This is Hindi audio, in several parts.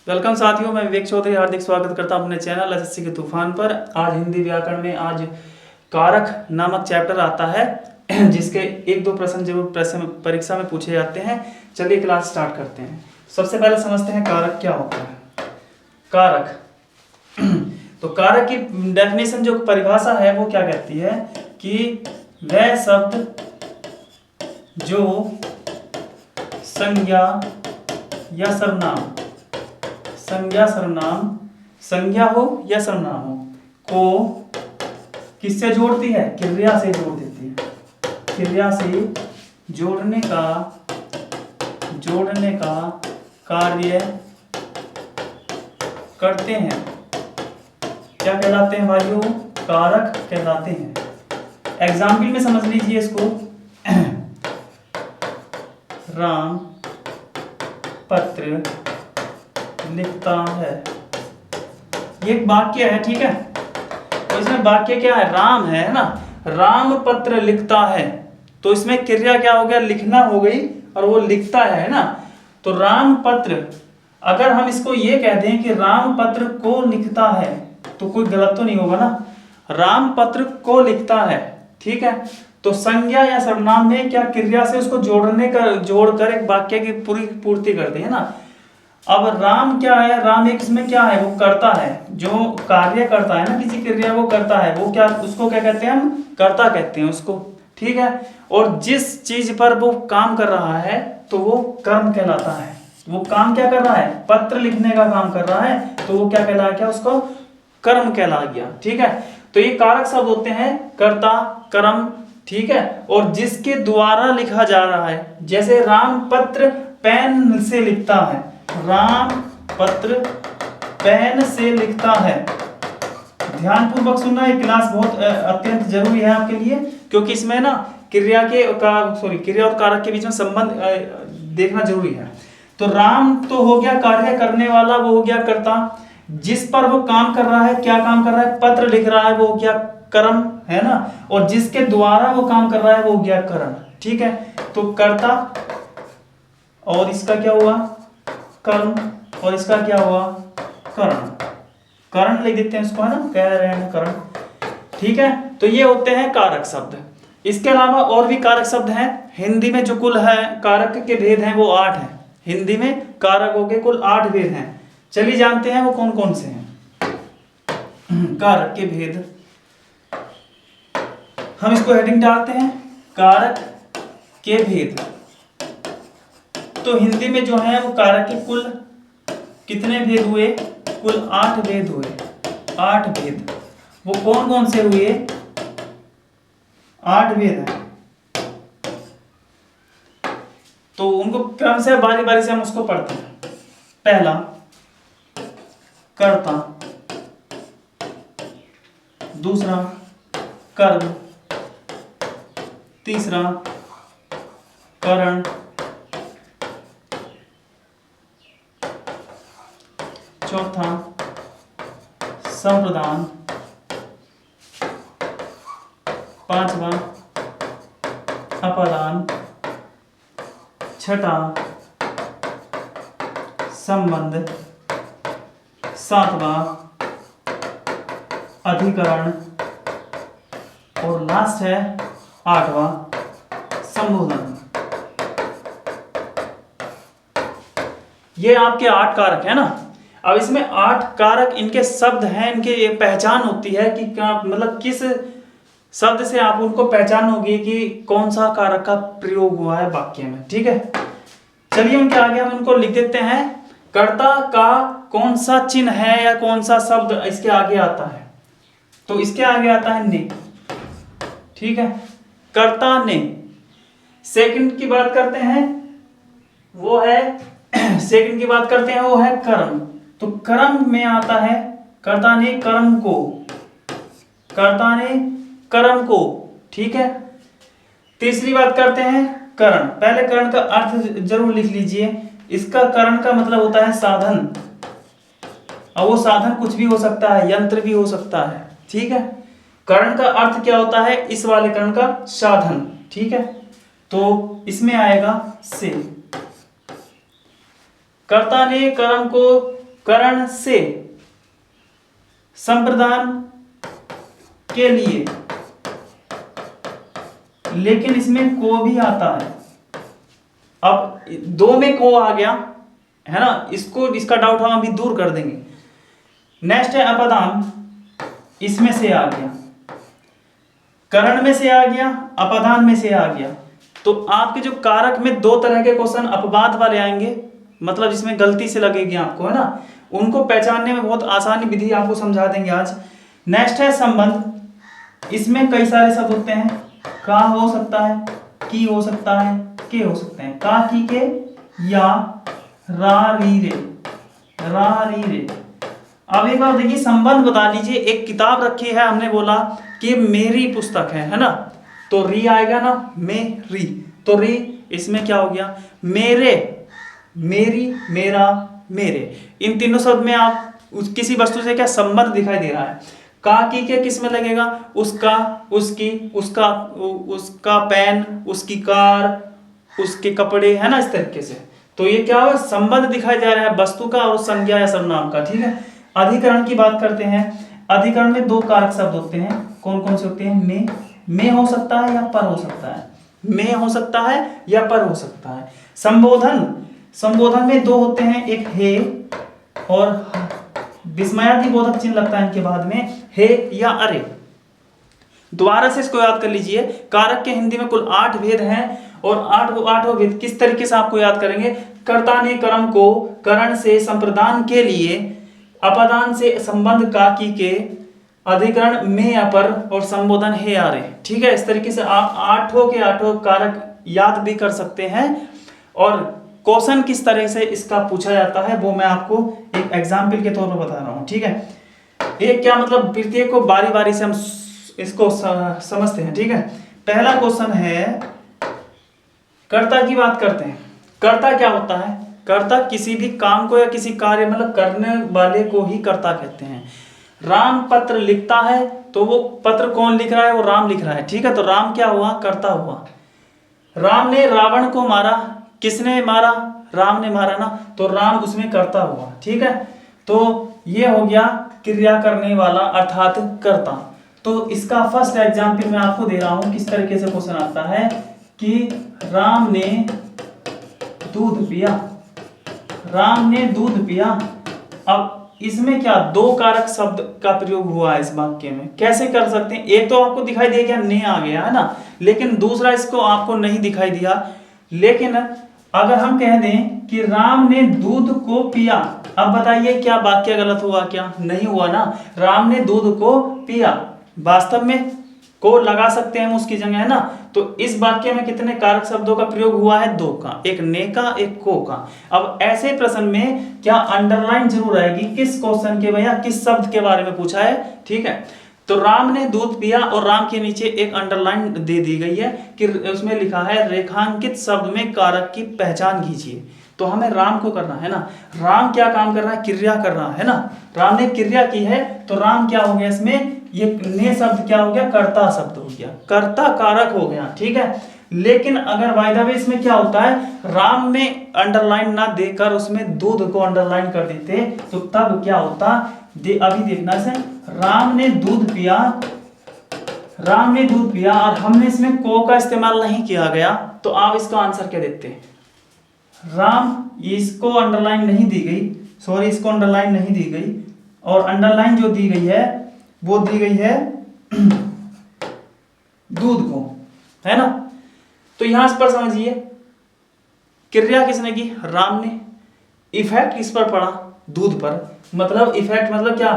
वेलकम साथियों, मैं विवेक चौधरी हार्दिक स्वागत करता हूं अपने चैनल एसएससी के तूफान पर। आज हिंदी व्याकरण में आज कारक नामक चैप्टर आता है जिसके एक दो प्रश्न जरूर प्रश्न परीक्षा में पूछे जाते हैं। चलिए क्लास स्टार्ट करते हैं। सबसे पहले समझते हैं कारक क्या होता है। कारक तो कारक की डेफिनेशन जो परिभाषा है वो क्या कहती है कि वह शब्द जो संज्ञा या सर्वनाम, संज्ञा हो या सर्वनाम हो को किससे जोड़ती है? क्रिया से जोड़ देती है। क्रिया से जोड़ने का कार्य करते हैं क्या कहलाते हैं भाइयों? कारक कहलाते हैं। एग्जाम्पल में समझ लीजिए इसको। राम पत्र लिखता है, ये एक वाक्य है, ठीक है। तो इसमें वाक्य क्या है? राम है ना, राम पत्र लिखता है। तो इसमें क्रिया क्या हो गया? लिखना हो गई, और वो लिखता है ना। तो राम पत्र, अगर हम इसको ये कह दें कि राम पत्र को लिखता है तो कोई गलत तो नहीं होगा ना। राम पत्र को लिखता है, ठीक है। तो संज्ञा या सर्वनाम में क्या क्रिया से उसको जोड़कर एक वाक्य की पूरी पूर्ति करते हैं ना। अब राम क्या है? राम एक इसमें क्या है? वो करता है, जो कार्य करता है ना, किसी क्रिया वो करता है, वो क्या, उसको क्या कहते हैं? हम कर्ता कहते हैं उसको, ठीक है। और जिस चीज पर वो काम कर रहा है तो वो कर्म कहलाता है। वो काम क्या कर रहा है? पत्र लिखने का काम कर रहा है, तो वो क्या कहलाया? क्या उसको कर्म कहला गया, ठीक है। तो ये कारक शब्द होते हैं कर्ता, कर्म, ठीक है। और जिसके द्वारा लिखा जा रहा है, जैसे राम पत्र पेन से लिखता है, राम पत्र पेन से लिखता है। ध्यानपूर्वक सुनना, ये क्लास बहुत अत्यंत जरूरी है आपके लिए, क्योंकि इसमें ना क्रिया और कारक के बीच में संबंध देखना जरूरी है। तो राम तो हो गया कार्य करने वाला, वो हो गया कर्ता। जिस पर वो काम कर रहा है, क्या काम कर रहा है? पत्र लिख रहा है, वो हो गया कर्म, है ना। और जिसके द्वारा वो काम कर रहा है वो हो गया करण, ठीक है। तो कर्ता, और इसका क्या हुआ? कर्म, और इसका क्या हुआ? करण। करण लिख देते हैं इसको, है ना, कह रहे हैं करण, ठीक है। तो ये होते हैं कारक शब्द। इसके अलावा और भी कारक शब्द हैं हिंदी में। जो कुल है कारक के भेद हैं वो 8 हैं। हिंदी में कारकों के कुल 8 भेद हैं। चलिए जानते हैं वो कौन कौन से हैं कारक के भेद। हम इसको हेडिंग डालते हैं कारक के भेद। तो हिंदी में जो है वो कारक के कुल कितने भेद हुए? कुल 8 भेद हुए। 8 भेद। वो कौन कौन से हुए? 8 भेद हैं। तो उनको क्रम से बारी बारी से हम उसको पढ़ते हैं। पहला कर्ता, दूसरा कर्म, तीसरा करण, चौथा संप्रदान, पांचवा अपादान, छठा संबंध, सातवां अधिकरण, और लास्ट है 8वां संबोधन। ये आपके 8 कारक है ना। अब इसमें 8 कारक, इनके शब्द हैं, इनके ये पहचान होती है कि क्या, मतलब किस शब्द से आप उनको पहचान होगी कि कौन सा कारक का प्रयोग हुआ है वाक्य में, ठीक है। चलिए उनके आगे हम उनको लिख देते हैं। कर्ता का कौन सा चिन्ह है या कौन सा शब्द इसके आगे आता है? तो इसके आगे आता है ने, ठीक है। कर्ता ने। सेकंड की बात करते हैं वो है वो है कर्म। तो कर्म में आता है कर्ता ने कर्म को, ठीक है। तीसरी बात करते हैं करण। पहले करण का अर्थ जरूर लिख लीजिए। इसका करण का मतलब होता है साधन, और वो साधन कुछ भी हो सकता है, यंत्र भी हो सकता है, ठीक है। करण का अर्थ क्या होता है? इस वाले करण का साधन, ठीक है। तो इसमें आएगा से। कर्ता ने कर्म को करण से संप्रदान के लिए, लेकिन इसमें को भी आता है। अब दो में को आ गया है ना, इसको इसका डाउट हम अभी दूर कर देंगे। नेक्स्ट है अपदान, इसमें से आ गया, करण में से आ गया, अपदान में से आ गया। तो आपके जो कारक में दो तरह के क्वेश्चन अपवाद वाले आएंगे, मतलब जिसमें गलती से लगेगी आपको, है ना, उनको पहचानने में बहुत आसानी विधि आपको समझा देंगे आज। नेक्स्ट है संबंध, इसमें कई सारे शब्द होते हैं, का हो सकता है, की हो सकता है, के हो सकते हैं, का की के या रा री रे, रा री रे। अब एक बार देखिए संबंध बता लीजिए, एक किताब रखी है, हमने बोला कि मेरी पुस्तक है ना, तो री आएगा ना, मेरी, तो री इसमें क्या हो गया, मेरे, मेरी, मेरा, मेरे। इन तीनों शब्द में आप किसी वस्तु से क्या संबंध दिखाई दे रहा है। का की के किस में लगेगा, उसका, उसकी, उसका, उसका पेन, उसकी कार, उसके कपड़े, है ना, इस तरीके से। तो ये क्या हो, संबंध दिखाई जा रहा है वस्तु का और संज्ञा या सर्वनाम का, ठीक है। अधिकरण की बात करते हैं। अधिकरण में दो कारक शब्द होते हैं, कौन कौन से होते हैं, में हो सकता है या पर हो सकता है, में हो सकता है या पर हो सकता है। संबोधन, संबोधन में दो होते हैं, एक हे और विस्मयादिबोधक चिन्ह लगता है इनके बाद में, हे या अरे। दोबारा से इसको याद कर लीजिए, कारक के हिंदी में कुल 8 भेद हैं, और आठों भेद किस तरीके से आपको याद करेंगे। कर्ता ने कर्म को करण से संप्रदान के लिए, अपदान से संबंध का की के, अधिकरण में अपर और संबोधन हे आरे, ठीक है। इस तरीके से आप आठों के आठों कारक याद भी कर सकते हैं, और क्वेश्चन किस तरह से इसका पूछा जाता है वो मैं आपको एक एग्जाम्पल के तौर पर बता रहा हूं, ठीक है। एक क्या मतलब, प्रत्येक को बारी बारी से हम इसको समझते हैं, ठीक है। पहला क्वेश्चन है, कर्ता की बात करते हैं। कर्ता क्या होता है, कर्ता किसी भी काम को या किसी कार्य मतलब करने वाले को ही कर्ता कहते हैं। राम पत्र लिखता है, तो वो पत्र कौन लिख रहा है, वो राम लिख रहा है, ठीक है। तो राम क्या हुआ, कर्ता हुआ। राम ने रावण को मारा, किसने मारा, राम ने मारा ना, तो राम उसमें कर्ता हुआ, ठीक है। तो ये हो गया क्रिया करने वाला अर्थात कर्ता। तो इसका फर्स्ट एग्जाम्पल मैं आपको दे रहा हूं, किस तरीके से क्वेश्चन आता है कि राम ने दूध पिया, राम ने दूध पिया। अब इसमें क्या दो कारक शब्द का प्रयोग हुआ है इस वाक्य में, कैसे कर सकते हैं। एक तो आपको दिखाई दे गया, ने आ गया, है ना, लेकिन दूसरा इसको आपको नहीं दिखाई दिया। लेकिन अगर हम कह दें कि राम ने दूध को पिया, अब बताइए क्या वाक्य गलत हुआ, क्या नहीं हुआ ना। राम ने दूध को पिया, वास्तव में को लगा सकते हैं उसकी जगह, है ना। तो इस वाक्य में कितने कारक शब्दों का प्रयोग हुआ है, दो का, एक ने का, एक को का। अब ऐसे प्रश्न में क्या अंडरलाइन जरूर आएगी, किस क्वेश्चन के भैया किस शब्द के बारे में पूछा है, ठीक है। तो राम ने दूध पिया और राम के नीचे एक अंडरलाइन दे दी गई है कि उसमें लिखा है रेखांकित शब्द में कारक की पहचान कीजिए। तो हमें राम को करना है ना, राम क्या काम कर रहा है, क्रिया कर रहा है ना, राम ने क्रिया की है, तो राम क्या हो गया इसमें, ये ने शब्द क्या हो गया, कर्ता शब्द हो गया, कर्ता कारक हो गया, ठीक है। लेकिन अगर बाय द वे इसमें क्या होता है, राम में अंडरलाइन ना देकर उसमें दूध को अंडरलाइन कर देते, तो तब क्या होता, अभी देखना से, राम ने दूध पिया, राम ने दूध पिया, और हमने इसमें को का इस्तेमाल नहीं किया गया, तो आप इसका आंसर क्या देते हैं, राम, इसको अंडरलाइन नहीं दी गई, सॉरी इसको अंडरलाइन नहीं दी गई, और अंडरलाइन जो दी गई है वो दी गई है दूध को, है ना। तो यहां पर समझिए क्रिया किसने की, राम ने, इफेक्ट किस पर पड़ा, दूध पर, मतलब इफेक्ट मतलब क्या,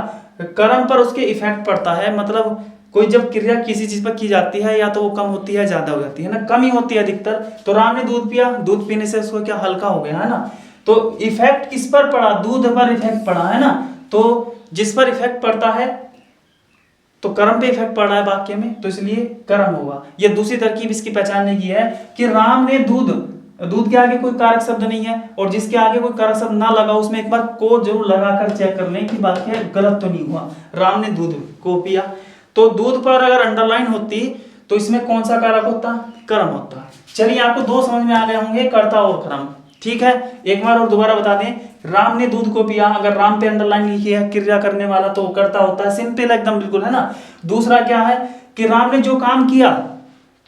कर्म पर उसके इफेक्ट पड़ता है। मतलब कोई जब क्रिया किसी चीज पर की जाती है, या तो वो कम होती है, ज्यादा हो जाती है ना, कम ही होती है अधिकतर। तो राम ने दूध पिया, दूध पीने से उसको क्या हल्का हो गया, है ना। तो इफेक्ट किस पर पड़ा, दूध पर इफेक्ट पड़ा, है ना। तो जिस पर इफेक्ट पड़ता है तो कर्म पे इफेक्ट पड़ रहा है वाक्य में, तो इसलिए कर्म होगा। ये दूसरी तरकीब इसकी पहचानने की है कि राम ने दूध, दूध के आगे कोई कारक शब्द नहीं है, और जिसके आगे कोई कारक शब्द ना लगा उसमें एक बार को जरूर लगाकर चेक कर लें कि वाक्य गलत तो नहीं हुआ। राम ने दूध को पिया, तो दूध पर अगर अंडरलाइन होती तो इसमें कौन सा कारक होता, कर्म होता। चलिए आपको दो समझ में आ गए होंगे, कर्ता और कर्म, ठीक है, एक बार और दोबारा बता दें, राम ने दूध को पिया, अगर राम पे अंडरलाइन लिखी है क्रिया करने वाला तो करता होता है, सिंपल एकदम बिल्कुल, है ना। दूसरा क्या है कि राम ने जो काम किया,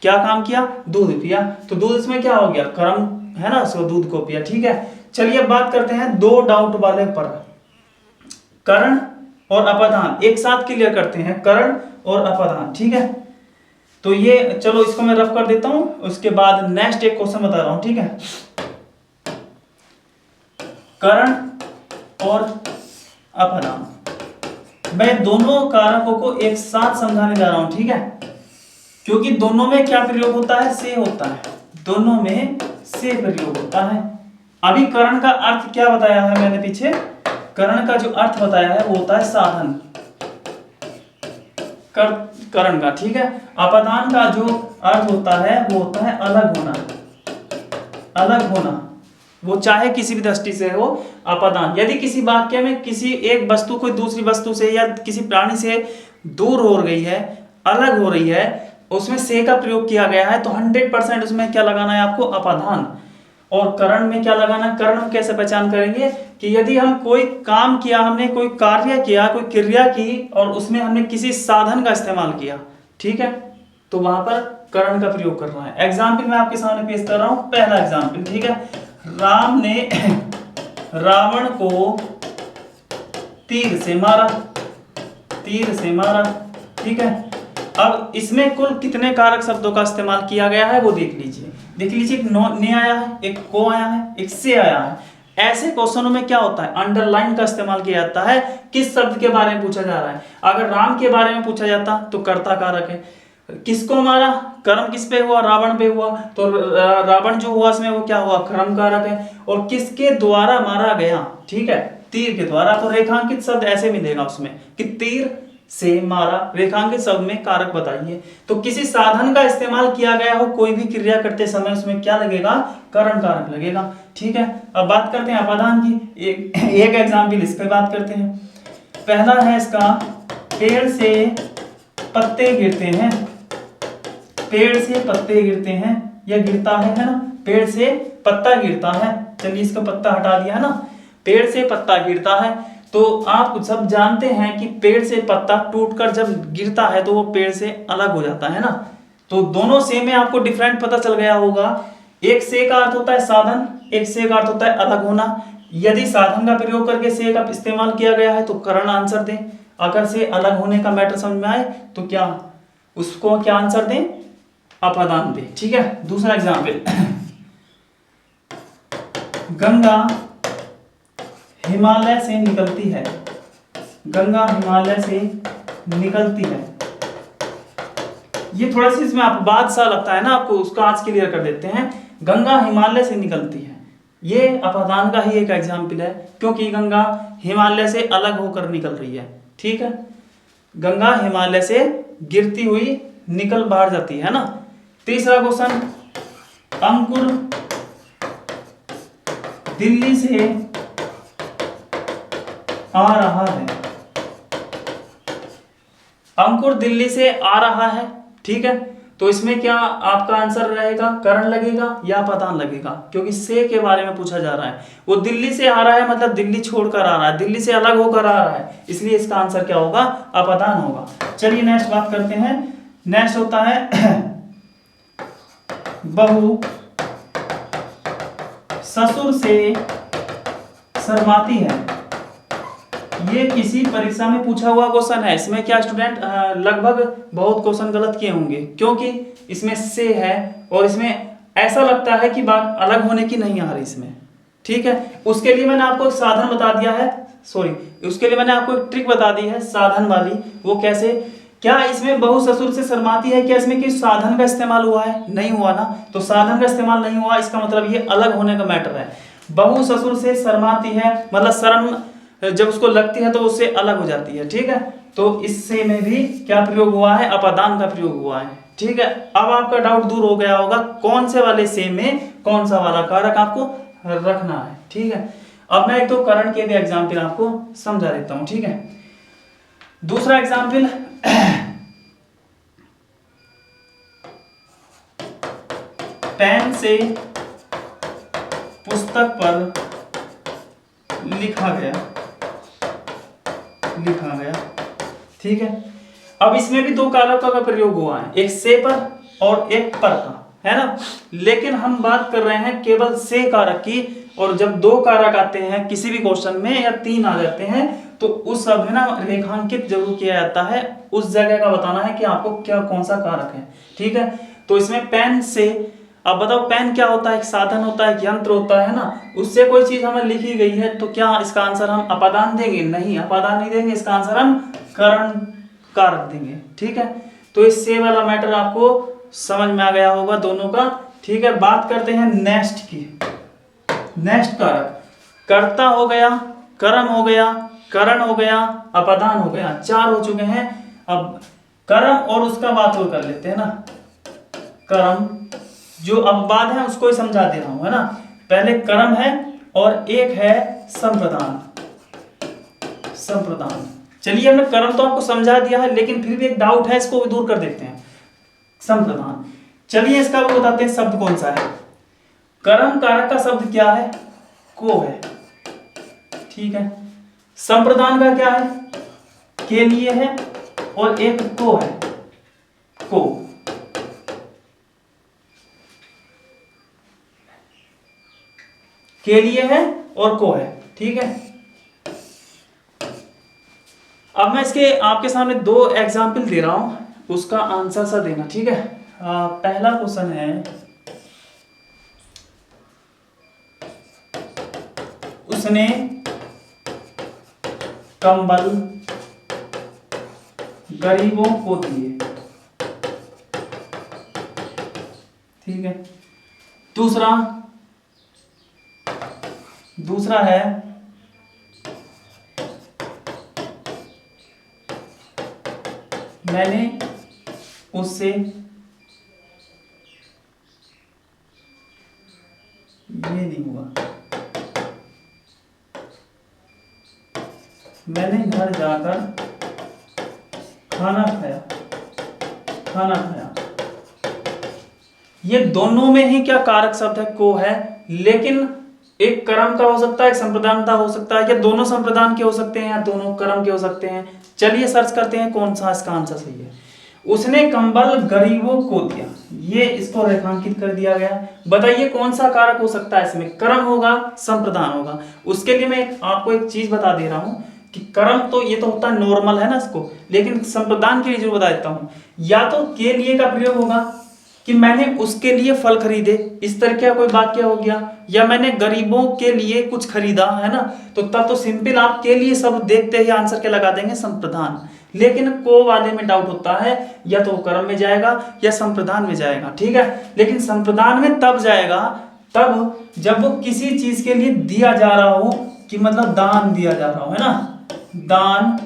क्या काम किया, दूध पिया, तो दूध इसमें क्या हो गया, कर्म है ना, सो दूध को पिया। ठीक है, चलिए अब बात करते हैं दो डाउट वाले पर, करण और अपधान एक साथ क्लियर करते हैं, करण और अपधान। ठीक है, तो ये चलो इसको मैं रफ कर देता हूं, उसके बाद नेक्स्ट एक क्वेश्चन बता रहा हूं। ठीक है, करण और अपधान, मैं दोनों कारकों को एक साथ समझाने जा रहा हूं। ठीक है, क्योंकि दोनों में क्या प्रयोग होता है, से होता है, दोनों में से प्रयोग होता है। अभी करण का अर्थ क्या बताया है मैंने पीछे, करण का जो अर्थ बताया है वो होता है साधन, करण का। ठीक है, अपदान का जो अर्थ होता है वो होता है अलग होना, अलग होना, वो चाहे किसी भी दृष्टि से हो। अपदान, यदि किसी वाक्य में किसी एक वस्तु कोई दूसरी वस्तु से या किसी प्राणी से दूर हो गई है, अलग हो रही है, उसमें से का प्रयोग किया गया है, तो 100% उसमें क्या लगाना है आपको, अपधान। और करण में क्या लगाना है, करण कैसे पहचान करेंगे कि यदि हम कोई काम किया, हमने कोई कार्य किया, कोई क्रिया की और उसमें हमने किसी साधन का इस्तेमाल किया, ठीक है, तो वहां पर करण का प्रयोग करना है। एग्जाम्पल मैं आपके सामने पेश कर रहा हूं, पहला एग्जाम्पल। ठीक है, राम ने रावण को तीर से मारा, तीर से मारा। ठीक है, अब इसमें कुल कितने कारक शब्दों का इस्तेमाल किया गया है वो देख लीजिए, देख लीजिए। एक ने आया है, एक को आया है, एक से आया है। ऐसे क्वेश्चनों में क्या होता है, अंडरलाइन का इस्तेमाल किया जाता है, किस शब्द के बारे में पूछा जा रहा है। अगर राम के बारे में पूछा जाता तो कर्ता कारक है, किसको मारा, कर्म किस पे हुआ, रावण पे हुआ, तो रावण जो हुआ इसमें वो क्या हुआ, कर्म कारक है। और किसके द्वारा मारा गया, ठीक है, तीर के द्वारा, तो रेखांकित शब्द ऐसे मिलेगा उसमें कि तीर से मारा, रेखांकित शब्द में कारक बताइए। तो किसी साधन का इस्तेमाल किया गया हो कोई भी क्रिया करते समय, उसमें क्या लगेगा, करण कारक लगेगा। ठीक है, अब बात करते हैं अपदान की। एक एग्जाम्पल इस पे बात करते हैं। पहला है इसका, पेड़ से पत्ते गिरते हैं, पेड़ से पत्ते गिरते हैं, या गिरता है ना, पेड़ से पत्ता गिरता है। चलिए इसका पत्ता हटा दिया है ना, पेड़ से पत्ता गिरता है। तो आप सब जानते हैं कि पेड़ से पत्ता टूटकर जब गिरता है तो वो पेड़ से अलग हो जाता है ना। तो दोनों से में आपको डिफरेंट पता चल गया होगा। एक से का अर्थ होता है साधन, एक से का अर्थ होता है अलग होना। यदि साधन का प्रयोग करके से का इस्तेमाल किया गया है तो करण आंसर दें, अगर से अलग होने का मैटर समझ में आए तो क्या उसको क्या आंसर दें, अपदान दें। ठीक है, दूसरा एग्जाम्पल, गंगा हिमालय से निकलती है, गंगा हिमालय से निकलती है। ये थोड़ा सी इसमें आप बात सा लगता है ना आपको, उसका आज क्लियर कर देते हैं। गंगा हिमालय से निकलती है, ये अपदान का ही एक एग्जाम्पल है, क्योंकि गंगा हिमालय से अलग होकर निकल रही है। ठीक है, गंगा हिमालय से गिरती हुई निकल बाहर जाती है ना। तीसरा क्वेश्चन, अंकुर दिल्ली से आ रहा है, अंकुर दिल्ली से आ रहा है। ठीक है, तो इसमें क्या आपका आंसर रहेगा, करण लगेगा या अपदान लगेगा, क्योंकि से के बारे में पूछा जा रहा है। वो दिल्ली से आ रहा है मतलब दिल्ली छोड़कर आ रहा है, दिल्ली से अलग होकर आ रहा है, इसलिए इसका आंसर क्या होगा, अपदान होगा। चलिए नेक्स्ट बात करते हैं। नेक्स्ट होता है बहू ससुर से शर्माती है। ये किसी परीक्षा में पूछा हुआ क्वेश्चन है। इसमें क्या स्टूडेंट लगभग बहुत क्वेश्चन गलत किए होंगे, क्योंकि इसमें से है और इसमें ऐसा लगता है कि बात अलग होने की नहीं आ रही इसमें। ठीक है, उसके लिए मैंने आपको एक साधन बता दिया है, उसके लिए मैंने आपको एक ट्रिक बता दी है साधन वाली। वो कैसे, क्या इसमें बहू ससुर से शर्माती है, क्या इसमें किसी साधन का इस्तेमाल हुआ है, नहीं हुआ ना। तो साधन का इस्तेमाल नहीं हुआ, इसका मतलब ये अलग होने का मैटर है। बहू ससुर से शर्माती है मतलब शर्म जब उसको लगती है तो उससे अलग हो जाती है। ठीक है, तो इससे में भी क्या प्रयोग हुआ है, अपदान का प्रयोग हुआ है। ठीक है, अब आपका डाउट दूर हो गया होगा कौन से वाले से में कौन सा वाला कारक आपको रखना है। ठीक है, अब मैं एक तो करण के भी एग्जाम्पल आपको समझा देता हूं। ठीक है, दूसरा एग्जाम्पल, पेन से पुस्तक पर लिखा गया, ठीक है। अब इसमें भी दो कारकों का प्रयोग हुआ है, एक से पर और एक पर का, है ना। लेकिन हम बात कर रहे हैं केवल से कारक की, और जब दो कारक आते हैं किसी भी क्वेश्चन में या तीन आ जाते हैं तो उस सब में ना रेखांकित जरूर किया जाता है, उस जगह का बताना है कि आपको क्या कौन सा कारक है, ठीक है। तो इसमें पेन से, अब बताओ पेन क्या होता है, एक साधन होता है, एक यंत्र होता है ना, उससे कोई चीज हमें लिखी गई है तो क्या इसका आंसर हम अपादान देंगे? नहीं, अपादान नहीं देंगे, इसका आंसर हम करण कारक देंगे, ठीक है। तो इस से वाला मैटर आपको समझ में आ गया होगा दोनों का, ठीक है। बात करते हैं नेक्स्ट की। नेक्स्ट कारक, कर्ता हो गया, कर्म हो गया, करण हो गया, अपादान हो गया, चार हो चुके हैं। अब कर्म और उसका बात और कर लेते हैं ना। कर्म जो अपवाद है उसको ही समझा दे रहा हूं, है ना। पहले कर्म है और एक है संप्रदान। चलिए हमने कर्म तो आपको समझा दिया है, लेकिन फिर भी एक डाउट है, इसको दूर कर देते हैं। संप्रदान, चलिए इसका वो बताते हैं शब्द कौन सा है। कर्म कारक का शब्द क्या है? को है, ठीक है। संप्रदान का क्या है? के लिए है और एक को है, को। के लिए है और को है, ठीक है। अब मैं इसके आपके सामने दो एग्जाम्पल दे रहा हूं, उसका आंसर सा देना, ठीक है। पहला क्वेश्चन है, उसने कंबल गरीबों को दिए, ठीक है। दूसरा है, मैंने उससे ये नहीं हुआ, मैंने घर जाकर खाना खाया। ये दोनों में ही क्या कारक शब्द है? को है, लेकिन एक कर्म का हो सकता है, एक संप्रदान का हो सकता है, या दोनों संप्रदान के हो सकते हैं या दोनों कर्म के हो सकते हैं। चलिए सर्च करते हैं कौन सा इसका आंसर सही है। उसने कंबल गरीबों को दिया, ये इसको रेखांकित कर दिया गया। बताइए कौन सा कारक हो सकता है इसमें? कर्म होगा, संप्रदान होगा। उसके लिए मैं आपको एक चीज बता दे रहा हूं कि कर्म तो ये तो होता है नॉर्मल, है ना इसको, लेकिन संप्रदान के लिए जो बता देता हूं, या तो के लिए का प्रयोग होगा कि मैंने उसके लिए फल खरीदे, इस तरह का कोई वाक्य हो गया, या मैंने गरीबों के लिए कुछ खरीदा, है ना। तो तब तो सिंपल आप के लिए सब देखते ही आंसर के लगा देंगे संप्रदान। लेकिन को वाले में डाउट होता है, या तो कर्म में जाएगा या संप्रदान में जाएगा, ठीक है। लेकिन संप्रदान में तब जाएगा तब जब वो किसी चीज के लिए दिया जा रहा हो, कि मतलब दान दिया जा रहा हो, है ना, दान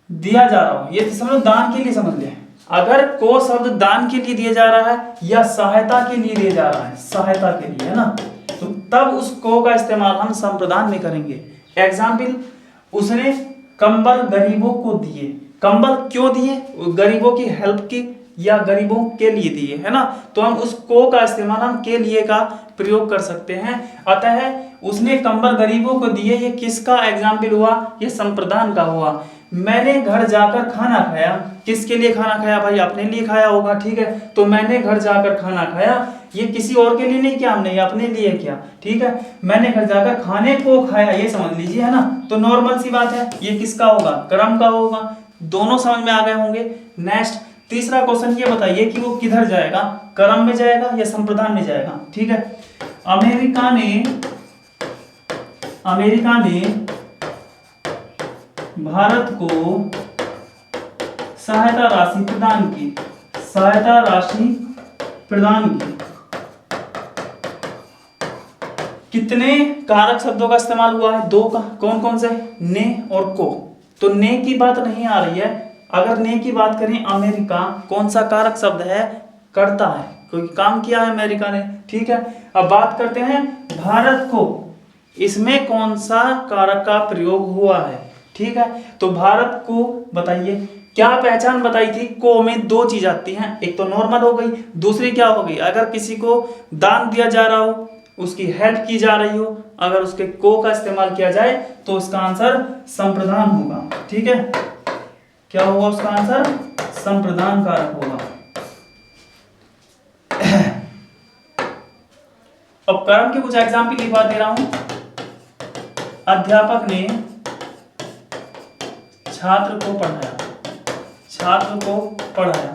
दिया जा रहा हो, ये समझो दान के लिए समझ ले। अगर को शब्द दान के लिए दिया जा रहा है या सहायता के लिए दिया जा रहा है, सहायता के लिए, है ना, तो तब उस को का इस्तेमाल हम संप्रदान में करेंगे। एग्जाम्पल, उसने कंबल गरीबों को दिए। कंबल क्यों दिए? गरीबों की हेल्प की या गरीबों के लिए दिए, है ना। तो हम उस को का इस्तेमाल हम के लिए का प्रयोग कर सकते हैं। अतः उसने कंबल गरीबों को दिए, ये किसका एग्जाम्पल हुआ? ये संप्रदान का हुआ। मैंने घर जाकर खाना खाया, किसके लिए खाना खाया भाई? अपने लिए खाया होगा, ठीक है। तो मैंने घर जाकर खाना खाया, ये किसी और के लिए नहीं किया हमने, ये अपने लिए किया, ठीक है। मैंने घर जाकर खाने को खाया, ये समझ लीजिए, है ना। तो नॉर्मल सी बात है, ये किसका होगा? कर्म का होगा। दोनों समझ में आ गए होंगे। नेक्स्ट तीसरा क्वेश्चन ये बताइए कि वो किधर जाएगा? कर्म में जाएगा या संप्रदान में जाएगा, ठीक है। अमेरिका ने भारत को सहायता राशि प्रदान की। कितने कारक शब्दों का इस्तेमाल हुआ है? दो का। कौन कौन से? ने और को। तो ने की बात नहीं आ रही है। अगर ने की बात करें, अमेरिका कौन सा कारक शब्द है? करता है, कोई काम किया है अमेरिका ने, ठीक है। अब बात करते हैं भारत को, इसमें कौन सा कारक का प्रयोग हुआ है, ठीक है। तो भारत को बताइए, क्या पहचान बताई थी? को में दो चीज आती हैं, एक तो नॉर्मल हो गई, दूसरी क्या हो गई? अगर किसी को दान दिया जा रहा हो उसकी हेल्प की जा रही हो, अगर उसके को का इस्तेमाल किया जाए तो उसका आंसर संप्रदान होगा। ठीक है, क्या होगा उसका आंसर? संप्रदान कारक होगा। अब कर्म के कुछ एग्जाम्पल लिखवा दे रहा हूं। अध्यापक ने छात्र को पढ़ाया, छात्र को पढ़ाया।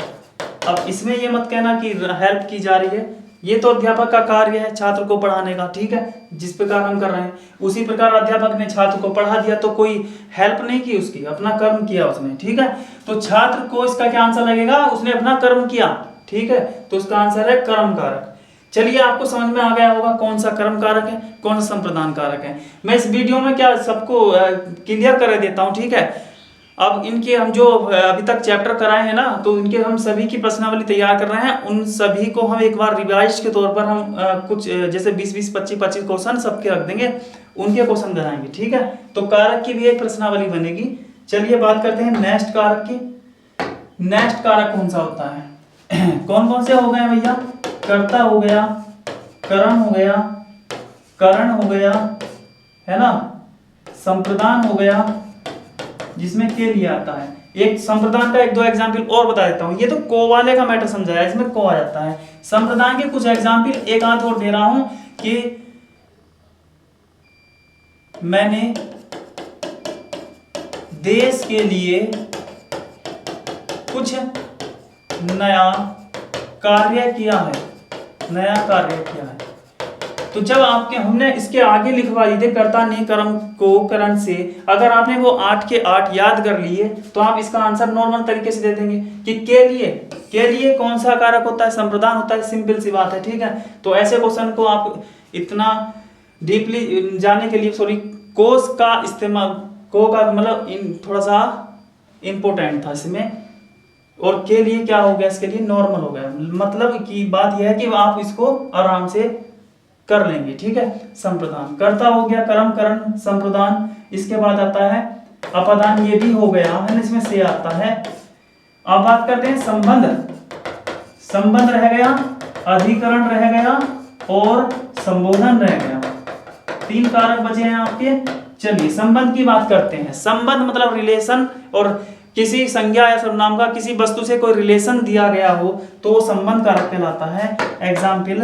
अब इसमें ये मत कहना कि हेल्प की जा रही है, ये तो अध्यापक का कार्य है छात्र को पढ़ाने का। ठीक है, जिस प्रकार हम कर रहे हैं उसी प्रकार अध्यापक ने छात्र को पढ़ा दिया, तो कोई हेल्प नहीं की उसकी, अपना कर्म किया उसने। ठीक है, तो छात्र को इसका क्या आंसर लगेगा? उसने अपना कर्म किया। ठीक है, तो उसका आंसर है कर्म कारक। चलिए, आपको समझ में आ गया होगा कौन सा कर्म कारक है, कौन सा संप्रदान कारक है। मैं इस वीडियो में क्या सबको क्लियर कर देता हूँ। ठीक है, अब इनके हम जो अभी तक चैप्टर कराए हैं ना, तो इनके हम सभी की प्रश्नावली तैयार कर रहे हैं। उन सभी को हम एक बार रिवाइज के तौर पर हम कुछ जैसे 20-20, 25-25 क्वेश्चन सबके रख देंगे, उनके क्वेश्चन बनाएंगे। ठीक है, तो कारक की भी एक प्रश्नावली बनेगी। चलिए बात करते हैं नेक्स्ट कारक की। नेक्स्ट कारक कौन सा होता है? कौन कौन से हो गए भैया? कर्ता हो गया, करण हो गया, करण हो गया, है ना, संप्रदान हो गया, जिसमें के लिए आता है। एक संप्रदान का 1-2 एग्जाम्पल और बता देता हूं। ये तो को वाले का मैटर समझाया, इसमें को आ जाता है। संप्रदान के कुछ एग्जाम्पल एक आध और दे रहा हूं कि मैंने देश के लिए कुछ नया कार्य किया है, नया कार्य किया है। तो जब आपके हमने इसके आगे लिखवा दी थी कर्ता ने कर्म को करण से, अगर आपने वो 8 के 8 याद कर लिए तो आप इसका आंसर नॉर्मल तरीके से दे देंगे कि के लिए कौन सा कारक होता है? संप्रदान होता है। सिंपल सी बात है। ठीक है, तो ऐसे क्वेश्चन को आप इतना डीपली जाने के लिए कोस का इस्तेमाल, को का मतलब थोड़ा सा इंपॉर्टेंट था इसमें, और के लिए क्या हो गया? इसके लिए नॉर्मल हो गया। मतलब की बात यह है कि आप इसको आराम से कर लेंगे। ठीक है, संप्रदान कर्ता हो गया, कर्म करण संप्रदान। इसके बाद आता है अपादान, ये भी हो गया है, इसमें से आता है। अब बात करते हैं संबंध। संबंध रह गया, अधिकरण रह गया और संबोधन रह गया। 3 कारक बचे हैं आपके। चलिए संबंध की बात करते हैं। संबंध मतलब रिलेशन, और किसी संज्ञा या सर्वनाम का किसी वस्तु से कोई रिलेशन दिया गया हो तो वो संबंध कारक कहलाता है। एग्जाम्पल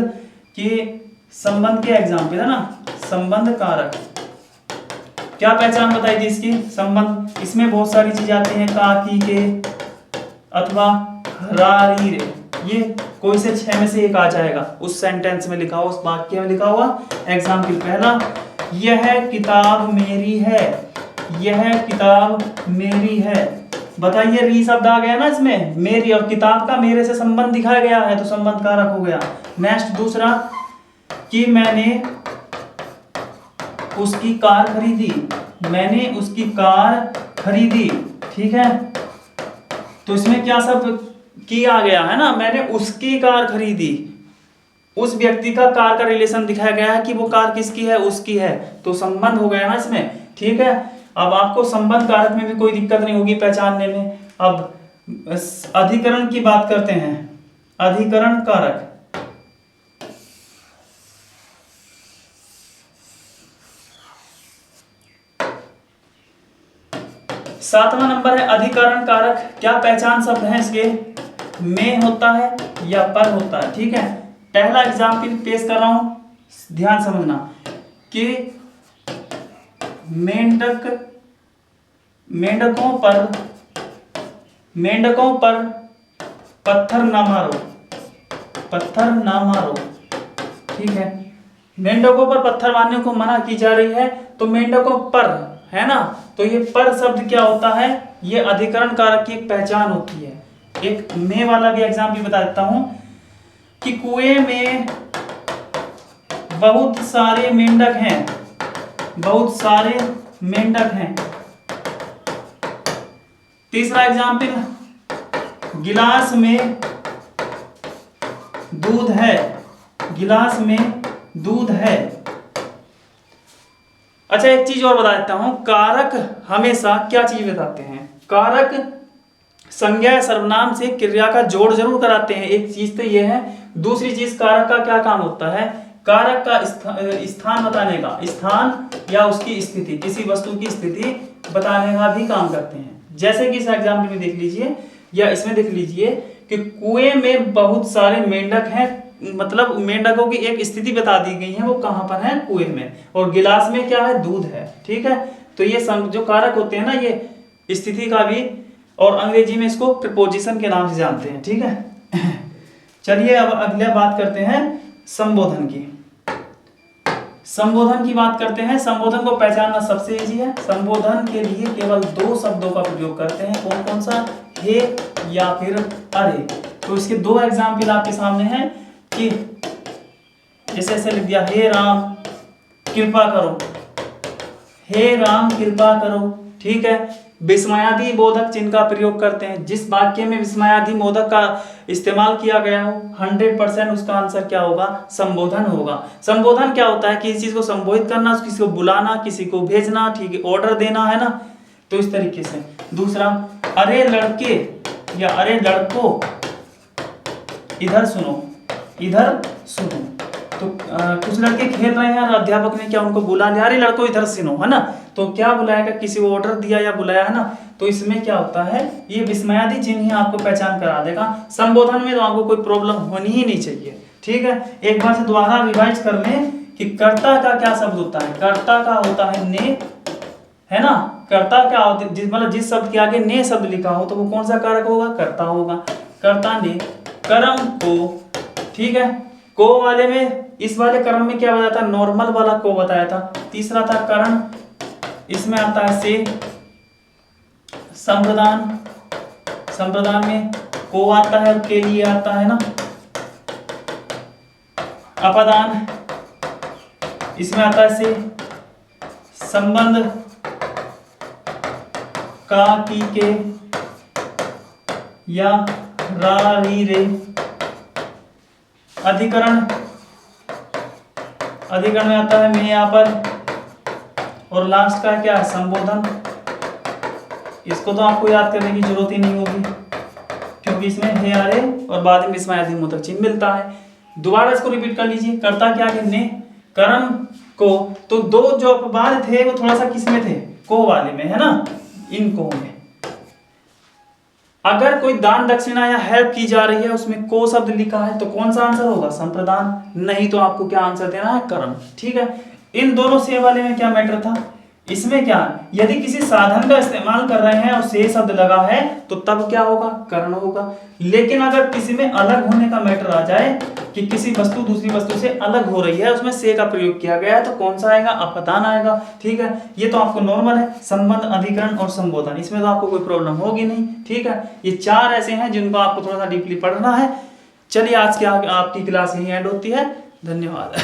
कि संबंध के एग्जाम्पल है ना, संबंध कारक। क्या पहचान बताई थी इसकी? संबंध, इसमें बहुत सारी चीजें आती हैं, का, की, के अथवा रा, री, रे। ये कोई से 6 में से एक आ जाएगा, उस सेंटेंस में लिखा हुआ, उस वाक्य में लिखा हुआ। एग्जाम्पल पहला, यह किताब मेरी है, यह किताब मेरी है। बताइए, री शब्द आ गया ना इसमें, मेरी, और किताब का मेरे से संबंध दिखाया गया है, तो संबंध कारक हो गया। नेक्स्ट दूसरा, कि मैंने उसकी कार खरीदी, मैंने उसकी कार खरीदी। ठीक है, तो इसमें क्या सब किया गया है ना, मैंने उसकी कार खरीदी, उस व्यक्ति का कार का रिलेशन दिखाया गया है कि वो कार किसकी है? उसकी है, तो संबंध हो गया ना इसमें। ठीक है, अब आपको संबंध कारक में भी कोई दिक्कत नहीं होगी पहचानने में। अब अधिकरण की बात करते हैं। अधिकरण कारक, 7वां नंबर है अधिकरण कारक। क्या पहचान शब्द है इसके? में होता है या पर होता है। ठीक है, पहला एग्जाम्पल पेश कर रहा हूं, ध्यान समझना कि मेंढकों पर पत्थर ना मारो, पत्थर ना मारो। ठीक है, मेंढकों पर पत्थर मारने को मना की जा रही है, तो मेंढकों पर है ना, तो ये पर शब्द क्या होता है? ये अधिकरण कारक की एक पहचान होती है। एक में वाला भी एग्जाम्पल बता देता हूं कि कुएं में बहुत सारे मेंढक हैं, बहुत सारे मेंढक हैं। तीसरा एग्जाम्पल, गिलास में दूध है, गिलास में दूध है। अच्छा, एक चीज और बता देता हूं, कारक हमेशा क्या चीज बताते हैं? कारक संज्ञा सर्वनाम से क्रिया का जोड़ जरूर कराते हैं, एक चीज तो ये है। दूसरी चीज, कारक का क्या काम होता है कारक का स्थान बताने का, स्थान या उसकी स्थिति, किसी वस्तु की स्थिति बताने का भी काम करते हैं। जैसे कि इस एग्जाम्पल में देख लीजिए या इसमें देख लीजिए कि कुएं में बहुत सारे मेंढक हैं, मतलब मेंढकों की एक स्थिति बता दी गई है, वो कहां पर है, कुएं में, और गिलास में क्या है, दूध है। ठीक है, तो ये जो कारक होते हैं ना, ये स्थिति का भी, और अंग्रेजी में इसको प्रीपोजिशन के नाम से जानते हैं। ठीक है चलिए अब अगले बात करते हैं संबोधन की। संबोधन की बात करते हैं। संबोधन को पहचानना सबसे इजी है। संबोधन के लिए केवल 2 शब्दों का प्रयोग करते हैं। कौन कौन सा, हे या फिर अरे। तो इसके 2 एग्जाम्पल आपके सामने हैं कि जैसे ऐसे लिख दिया, हे राम कृपा करो, हे राम कृपा करो। ठीक है, विस्मयादि बोधक चिन्ह का प्रयोग करते हैं। जिस वाक्य में विस्मयादि बोधक का इस्तेमाल किया गया हो 100% उसका आंसर क्या होगा, संबोधन होगा। संबोधन क्या होता है, किसी चीज को संबोधित करना, किसी को बुलाना, किसी को भेजना, ठीक है, ऑर्डर देना, है ना। तो इस तरीके से। दूसरा, अरे लड़के या अरे लड़कों इधर सुनो, इधर सुनो। तो कुछ लड़के खेल रहे हैं और अध्यापक ने क्या उनको बुला लिया, अरे लड़कों इधर सुनो, है ना। तो क्या बुलाएगा, किसी को ऑर्डर दिया या बुलाया, है ना। तो इसमें क्या होता है, ये विस्मयादि चिन्ह ही आपको पहचान करा देगा। संबोधन में तो आपको कोई प्रॉब्लम होनी ही नहीं चाहिए। ठीक है, एक बार से दोबारा रिवाइज कर लें कि कर्ता का क्या शब्द होता है। कर्ता का होता है ने, है ना। कर्ता क्या होता है, मतलब जिस शब्द के आगे ने शब्द लिखा हो तो वो कौन सा कारक होगा, कर्ता होगा। कर्ता ने कर्म को, ठीक है, को वाले में, इस वाले कर्म में क्या बताया था, नॉर्मल वाला को बताया था। तीसरा था करण, इसमें आता है से। संप्रदान, संप्रदान में को आता है और के लिए आता है ना। अपदान, इसमें आता है से। संबंध, का की के या रा री रे। अधिकरण, अधिकरण में आता है मैं यहाँ पर। और लास्ट का क्या है, संबोधन। इसको तो आपको याद करने की जरूरत ही नहीं होगी क्योंकि इसमें हे अरे और बाद में विस्मयादि बोधक चिन्ह मिलता है। दोबारा इसको रिपीट कर लीजिए। कर्ता क्या है, ने, कर्म को। तो 2 जो अपवाद थे वो थोड़ा सा किसमें थे, को वाले में, है ना, इन को में। अगर कोई दान दक्षिणा या हेल्प की जा रही है उसमें को शब्द लिखा है तो कौन सा आंसर होगा, संप्रदान। नहीं तो आपको क्या आंसर देना है, कर्म। ठीक है, इन दोनों से वाले में क्या मैटर था, इसमें क्या, यदि किसी साधन का इस्तेमाल कर रहे हैं और से शब्द लगा है तो तब क्या होगा, करण होगा। लेकिन अगर किसी में अलग होने का मैटर आ जाए कि किसी वस्तु दूसरी वस्तु से अलग हो रही है, उसमें से का प्रयोग किया गया है, तो कौन सा आएगा, अपदान आएगा। ठीक है, ये तो आपको नॉर्मल है, संबंध, अधिकरण और संबोधन, इसमें तो आपको कोई प्रॉब्लम होगी नहीं। ठीक है, ये 4 ऐसे हैं जिनको आपको थोड़ा सा डीपली पढ़ना है। चलिए आज की आपकी क्लास यही एंड होती है। धन्यवाद।